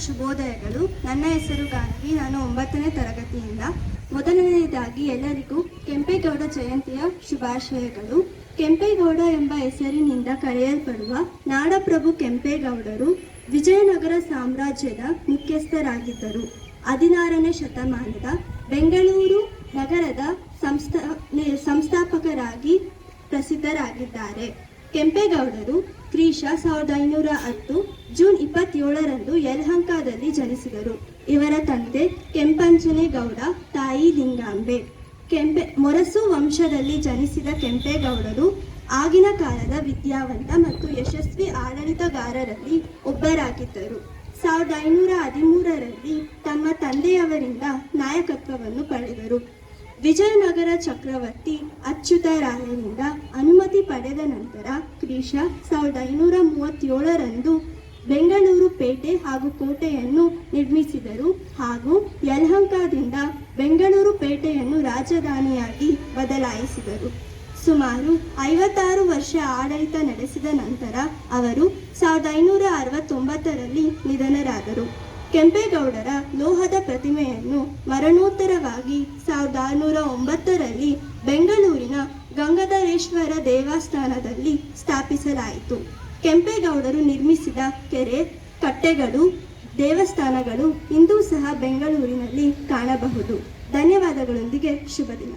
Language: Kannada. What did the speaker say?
ಶುಭೋದಯಗಳು. ನನ್ನ ಹೆಸರು ಗಾನವಿ. ನಾನು 9ನೇ ತರಗತಿಯಿಂದ. ಮೊದಲನೆಯದಾಗಿ ಎಲ್ಲರಿಗೂ ಕೆಂಪೇಗೌಡ ಜಯಂತಿಯ ಶುಭಾಶಯಗಳು. ಕೆಂಪೇಗೌಡ ಎಂಬ ಹೆಸರಿನಿಂದ ಕರೆಯಲ್ಪಡುವ ನಾಡಪ್ರಭು ಕೆಂಪೇಗೌಡರು ವಿಜಯನಗರ ಸಾಮ್ರಾಜ್ಯದ ಮುಖ್ಯಸ್ಥರಾಗಿದ್ದರು. 16ನೇ ಶತಮಾನದ ಬೆಂಗಳೂರು ನಗರದ ಸಂಸ್ಥಾಪಕರಾಗಿ ಪ್ರಸಿದ್ಧರಾಗಿದ್ದಾರೆ. ಕೆಂಪೇಗೌಡರು ಕ್ರಿಶ 1510 ಜೂನ್ 27ರಂದು ಯಲಹಂಕದಲ್ಲಿ ಜನಿಸಿದರು. ಇವರ ತಂದೆ ಕೆಂಪಂಚನೇಗೌಡ, ತಾಯಿ ಲಿಂಗಾಂಬೆ. ಮೊರಸು ವಂಶದಲ್ಲಿ ಜನಿಸಿದ ಕೆಂಪೇಗೌಡರು ಆಗಿನ ಕಾಲದ ವಿದ್ಯಾವಂತ ಮತ್ತು ಯಶಸ್ವಿ ಆಡಳಿತಗಾರರಲ್ಲಿ ಒಬ್ಬರಾಗಿದ್ದರು. 1513ರಲ್ಲಿ ತಮ್ಮ ತಂದೆಯವರಿಂದ ನಾಯಕತ್ವವನ್ನು ಪಡೆದರು. ವಿಜಯನಗರ ಚಕ್ರವರ್ತಿ ಅಚ್ಯುತರಾಯರಿಂದ ಅನುಮತಿ ಪಡೆದ ನಂತರ ಕ್ರಿಶ 1537ರಂದು ಬೆಂಗಳೂರು ಪೇಟೆ ಹಾಗೂ ಕೋಟೆಯನ್ನು ನಿರ್ಮಿಸಿದರು ಹಾಗೂ ಯಲಹಂಕದಿಂದ ಬೆಂಗಳೂರು ಪೇಟೆಯನ್ನು ರಾಜಧಾನಿಯಾಗಿ ಬದಲಾಯಿಸಿದರು. ಸುಮಾರು 56 ವರ್ಷ ಆಡಳಿತ ನಡೆಸಿದ ನಂತರ ಅವರು 1569ರಲ್ಲಿ ನಿಧನರಾದರು. ಕೆಂಪೇಗೌಡರ ಲೋಹದ ಪ್ರತಿಮೆಯನ್ನು ಮರಣೋತ್ತರವಾಗಿ 1609ರಲ್ಲಿ ಬೆಂಗಳೂರಿನ ಗಂಗಾಧರೇಶ್ವರ ದೇವಸ್ಥಾನದಲ್ಲಿ ಸ್ಥಾಪಿಸಲಾಯಿತು. ಕೆಂಪೇಗೌಡರು ನಿರ್ಮಿಸಿದ ಕೆರೆ, ಕಟ್ಟೆಗಳು, ದೇವಸ್ಥಾನಗಳು ಇಂದೂ ಸಹ ಬೆಂಗಳೂರಿನಲ್ಲಿ ಕಾಣಬಹುದು. ಧನ್ಯವಾದಗಳೊಂದಿಗೆ ಶುಭ ದಿನ.